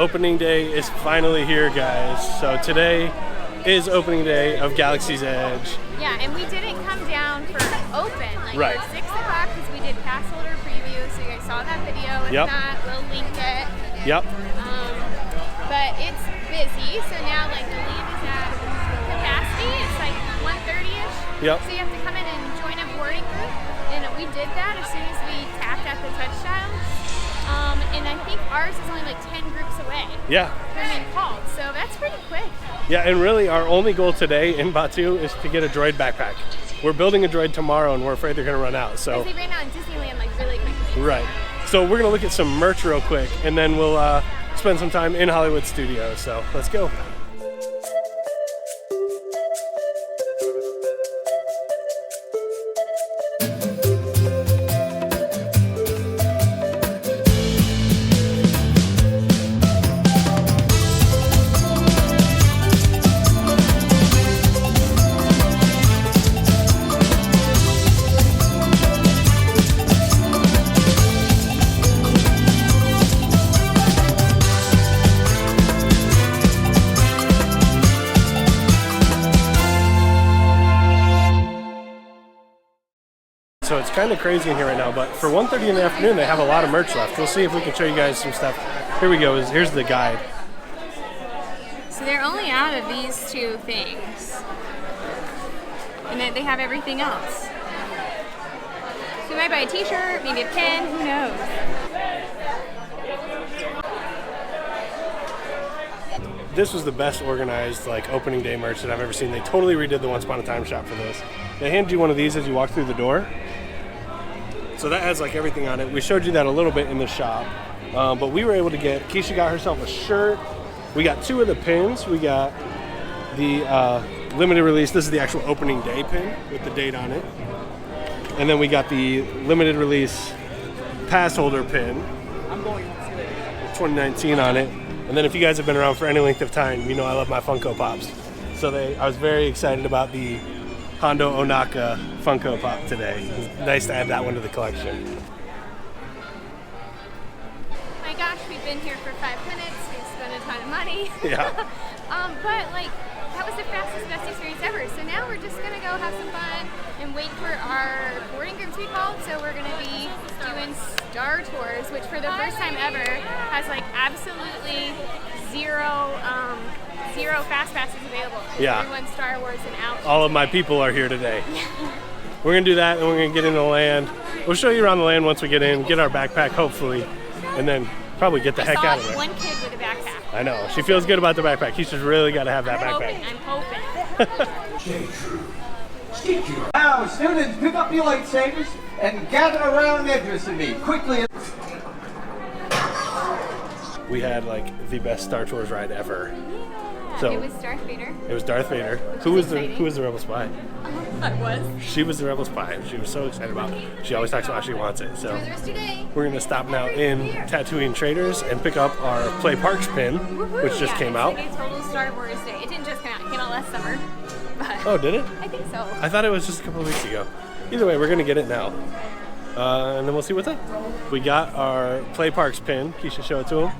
Opening day is finally here, guys. So today is opening day of Galaxy's Edge. Yeah, and we didn't come down for open, like right. for 6 o'clock because we did pass holder preview, so you guys saw that video. If not, we'll link it. Yep. But it's busy, so now like the lead is at capacity. It's like 1:30ish. Yep. So you have to come in and join a boarding group, and we did that as soon as we tapped at the touchdown. And I think ours is only like 10 groups away. Yeah. From being called, so that's pretty quick. Yeah, and really our only goal today in Batu is to get a droid backpack. We're building a droid tomorrow, and we're afraid they're going to run out. So. Because they ran out in Disneyland like really quickly. Right. So we're going to look at some merch real quick, and then we'll spend some time in Hollywood Studios. So let's go. So it's kind of crazy in here right now, but for 1:30 in the afternoon, they have a lot of merch left. We'll see if we can show you guys some stuff. Here we go. Here's the guide. So they're only out of these 2 things. And they have everything else. So you might buy a t-shirt, maybe a pin, who knows? This was the best organized like opening day merch that I've ever seen. They totally redid the Once Upon a Time shop for this. They hand you one of these as you walk through the door. So that has like everything on it. We showed you that a little bit in the shop, but we were able to get, Keisha got herself a shirt. We got 2 of the pins. We got the limited release. This is the actual opening day pin with the date on it. And then we got the limited release pass holder pin. I'm going 2019 on it. And then if you guys have been around for any length of time, you know I love my Funko Pops. So I was very excited about the Hondo Onaka Funko Pop today. It was nice to add that one to the collection. My gosh, we've been here for 5 minutes. We've spent a ton of money. Yeah. But like, that was the fastest, best experience ever. So now we're just gonna go have some fun and wait for our boarding group to be called. So we're gonna be doing Star Tours, which for the first time ever has like absolutely zero FastPasses available. Yeah. Everyone's Star Wars and out. All of my people are here today. We're gonna do that, and we're gonna get into the land. We'll show you around the land once we get in, get our backpack hopefully, and then probably get the heck out of there. One kid with a backpack. I know. She feels good about the backpack. She's just really got to have that backpack. I'm hoping. Now, students, pick up your lightsabers and gather around Idris and me quickly. We had like the best Star Tours ride ever. So it was Darth Vader. It was Darth Vader. Who was the rebel spy? I was. She was the rebel spy. She was so excited about it. She always talks about how she wants it. So we're gonna stop now in Tatooine Traders and pick up our Play Parks pin, which just came out. It's like a total Star Wars day. It didn't just come out. It came out last summer. But oh, did it? I think so. I thought it was just a couple of weeks ago. Either way, we're gonna get it now. And then we'll see what's up. We got our Play Parks pin. Keisha, show it to him.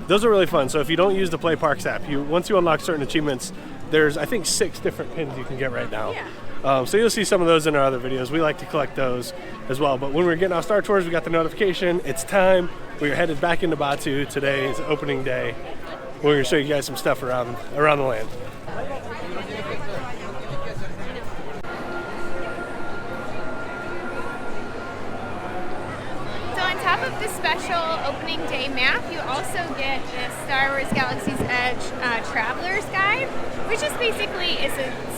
Those are really fun. So if you don't use the Play Parks app, once you unlock certain achievements, there's I think 6 different pins you can get right now. Yeah. So you'll see some of those in our other videos. We like to collect those as well. But when we're getting off Star Tours, we got the notification. It's time. We're headed back into Batu. Today is opening day. We're going to show you guys some stuff around the land. Of the special opening day map, you also get the Star Wars Galaxy's Edge Traveler's Guide, which is basically a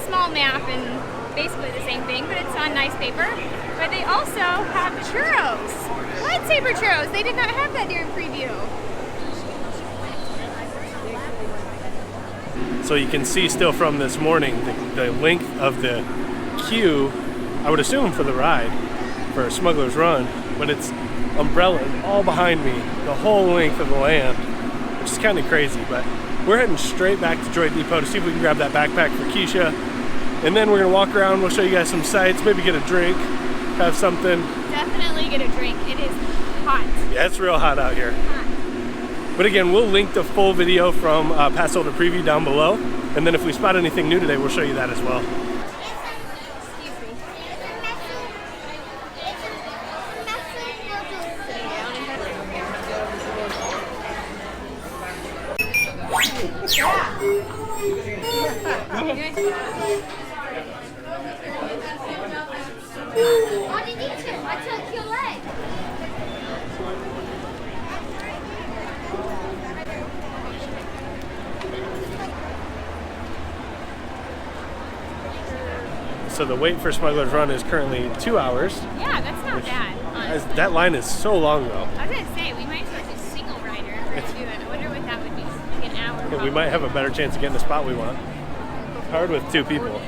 small map and basically the same thing, but it's on nice paper. But they also have churros, lightsaber churros. They did not have that during preview. So you can see still from this morning the length of the queue, I would assume for the ride, for Smuggler's Run, but it's umbrella all behind me, the whole length of the land, which is kind of crazy. But we're heading straight back to Droid Depot to see if we can grab that backpack for Keisha, and then we're gonna walk around. We'll show you guys some sights, maybe get a drink, have something. Definitely get a drink. It is hot. Yeah, it's real hot out here. Hot. But again, we'll link the full video from Pass Holder Preview down below. And then if we spot anything new today, we'll show you that as well. What did you do? I took your leg. So the wait for Smuggler's Run is currently 2 hours. Yeah, that's not bad. Honestly. That line is so long though. I was gonna say we might as well do single rider if we do it. I wonder what that would be. Like an hour. Yeah, we might have a better chance of getting the spot we want. Hard with 2 people.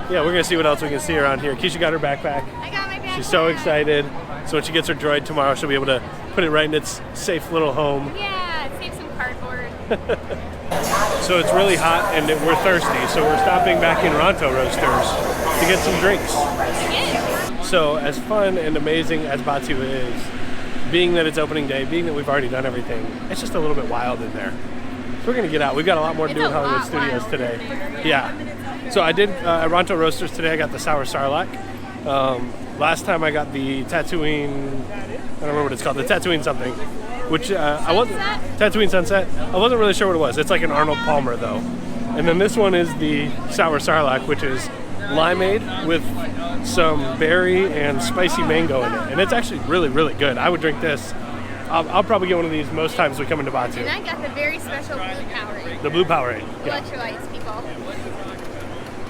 Yeah, we're gonna see what else we can see around here. Keisha got her backpack. I got my backpack. She's so excited. So when she gets her droid tomorrow, she'll be able to put it right in its safe little home. Yeah, save some cardboard. So it's really hot and we're thirsty, so we're stopping back in Ronto Roasters to get some drinks. Again. So as fun and amazing as Batu is, being that it's opening day, being that we've already done everything, it's just a little bit wild in there. So we're gonna get out. We've got a lot more to do in Hollywood Studios today. Yeah. So I did at Ronto Roasters today. I got the sour sarlacc. Last time I got the Tatooine. I don't remember what it's called. The Tatooine something, which I wasn't. Tatooine Sunset. I wasn't really sure what it was. It's like an Arnold Palmer though. And then this one is the sour sarlacc, which is limeade with some berry and spicy mango in it, and it's actually really, really good. I would drink this. I'll probably get one of these most times we come into Batu. And I got the very special blue Powerade. The blue Powerade. Yeah. Electrolytes, people.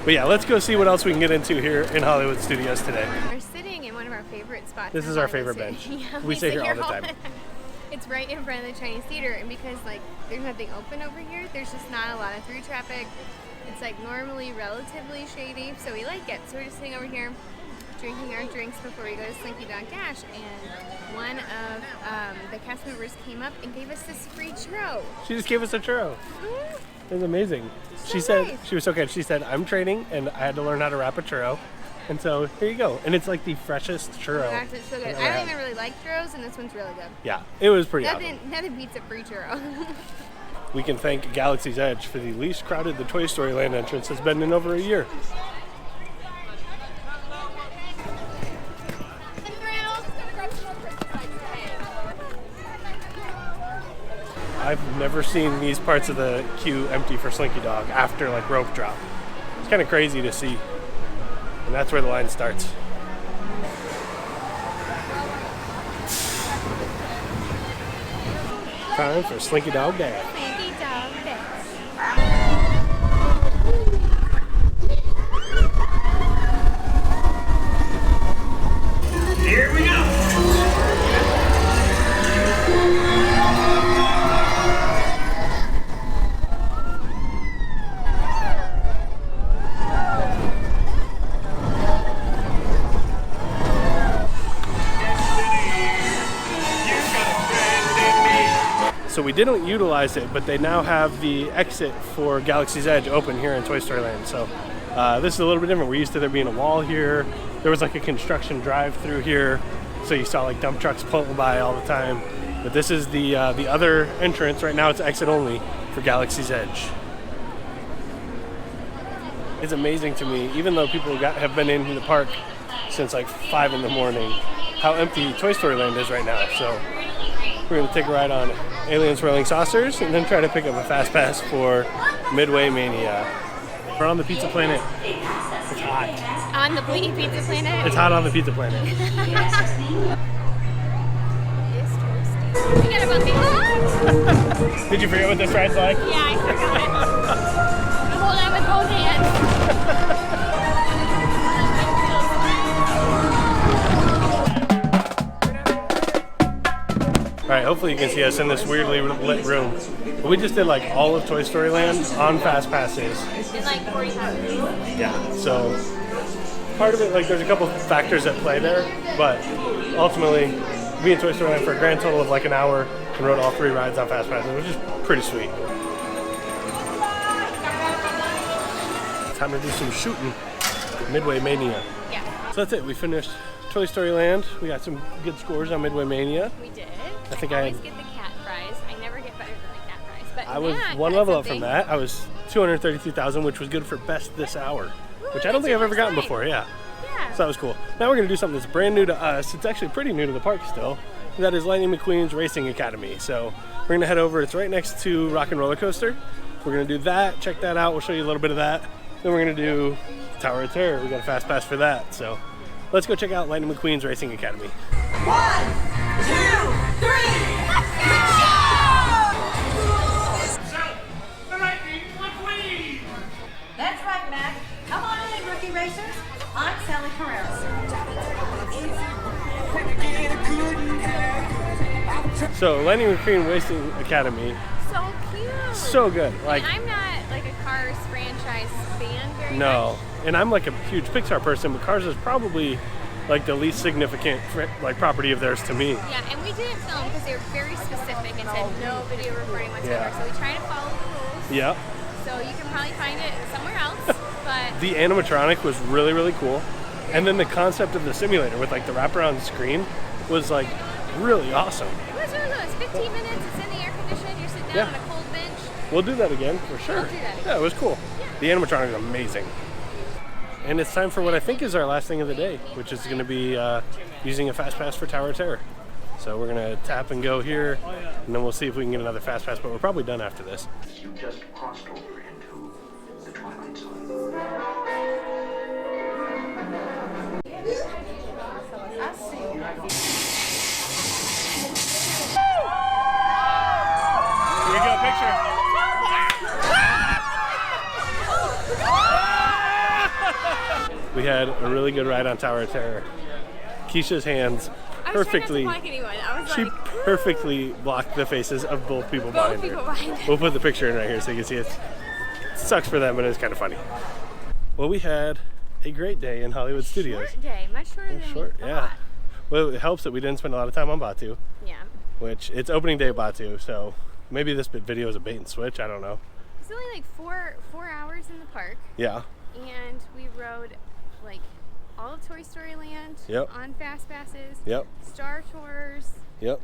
But yeah, let's go see what else we can get into here in Hollywood Studios today. We're sitting in one of our favorite spots. This is our favorite bench. Yeah, we sit here all the time. It's right in front of the Chinese theater, and because like there's nothing open over here, there's just not a lot of through traffic. It's like normally relatively shady, so we like it. So we're just sitting over here drinking our drinks before we go to Slinky Dog Dash, and one of the cast members came up and gave us this free churro. She just gave us a churro. Mm-hmm. It was amazing. She So said, nice. she was so good. She said, I'm training and I had to learn how to wrap a churro. And so here you go. And it's like the freshest churro. Oh, gosh, it's so good. I've ever I don't had. even really like churros, and this one's really good. Yeah, it was pretty awesome. Nothing beats a free churro. We can thank Galaxy's Edge for the least crowded the Toy Story Land entrance has been in over a year. I've never seen these parts of the queue empty for Slinky Dog after like rope drop. It's kind of crazy to see. And that's where the line starts. Time for Slinky Dog Dash. Slinky Dog Dash. Here we go. So we didn't utilize it, but they now have the exit for Galaxy's Edge open here in Toy Story Land. So this is a little bit different. We're used to there being a wall here. There was like a construction drive-through here, so you saw like dump trucks pulling by all the time. But this is the other entrance. Right now it's exit only for Galaxy's Edge. It's amazing to me, even though people have been in the park since like 5 in the morning, how empty Toy Story Land is right now. So we're going to take a ride on Alien Swirling Saucers and then try to pick up a FastPass for Midway Mania. We're on the Pizza Planet. It's hot. On the Pizza Planet. It's hot on the Pizza Planet. Forget about the Did you forget what this ride's like? Yeah, I forgot. Hold on with both hands. All right, hopefully you can see us in this weirdly lit room. But we just did like all of Toy Story Land on Fast Passes. In like 45 minutes. Yeah, so part of it, like there's a couple factors at play there, but ultimately we in Toy Story Land for a grand total of like an hour and rode all 3 rides on Fast Passes, which is pretty sweet. Time to do some shooting. Midway Mania. Yeah, So that's it. We finished Toy Story Land. We got some good scores on Midway Mania. we did. I think I always had- get the cat fries. But I was Matt one got level up from something. that. I was 232,000, which was good for best this hour, which I don't think I've ever gotten before. Yeah. Yeah. So that was cool. Now we're going to do something that's brand new to us. It's actually pretty new to the park still. That is Lightning McQueen's Racing Academy. So we're going to head over. It's right next to Rock and Roller Coaster. We're going to do that. Check that out. We'll show you a little bit of that. Then we're going to do Tower of Terror. We got a fast pass for that. So let's go check out Lightning McQueen's Racing Academy. 1, 2, 3. That's right, Mac. Come on in, rookie racers. I'm Sally Carreras. So Lightning McQueen Racing Academy, So cute. so good. Like, And I'm not like a Cars franchise fan very no, much. and I'm like a huge Pixar person, but Cars is probably like the least significant like property of theirs to me. Yeah, and we didn't film because they were very specific and said no video recording whatsoever. Yeah. So we try to follow the rules. Yeah. So you can probably find it somewhere else, but The animatronic was really, really cool. And then the concept of the simulator with like the wraparound screen was like really awesome. it was really good. It's 15 minutes. It's in the air conditioned. You're sitting down Yeah. on a cold bench. We'll do that again for sure. We'll do that again. Yeah, it was cool. Yeah. The animatronic is amazing. And it's time for what I think is our last thing of the day, which is going to be using a fast pass for Tower of Terror. So we're going to tap and go here, and then we'll see if we can get another fast pass, but we're probably done after this. You just crossed over into the Twilight Zone. Here we go, picture. We had a really good ride on Tower of Terror. Keisha's hands perfectly, I was trying not to block anyone. I was she like, perfectly blocked the faces of both people behind people her. behind her. We'll put the picture in right here so you can see it. It sucks for them, but it's kind of funny. Well, we had a great day in Hollywood Studios. short day, much shorter than Short, we yeah. thought. Well, it helps that we didn't spend a lot of time on Batu, Yeah. which it's opening day of Batu, so maybe this video is a bait and switch. I don't know. It's only like four hours in the park, Yeah. and we rode like all of Toy Story Land Yep. on fast passes. Yep. Star Tours, Yep.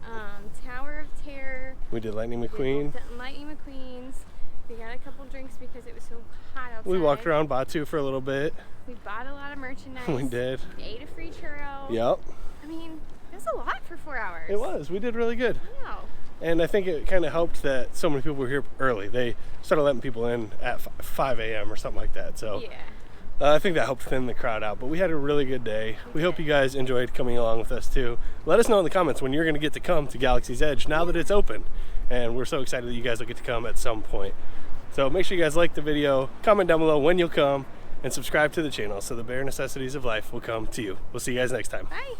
Tower of Terror. We did Lightning We McQueen. did Lightning McQueen's. We got a couple drinks because it was so hot outside. We walked around Batu for a little bit. We bought a lot of merchandise. We did. We ate a free churro. Yep. I mean, that's a lot for 4 hours. It was. We did really good. Wow. And I think it kind of helped that so many people were here early. They started letting people in at 5 a.m. or something like that. So Yeah. I think that helped thin the crowd out. But we had a really good day. We hope you guys enjoyed coming along with us too. Let us know in the comments when you're going to get to come to Galaxy's Edge now that it's open. And we're so excited that you guys will get to come at some point. So make sure you guys like the video, comment down below when you'll come, and subscribe to the channel so the bare necessities of life will come to you. We'll see you guys next time. Bye.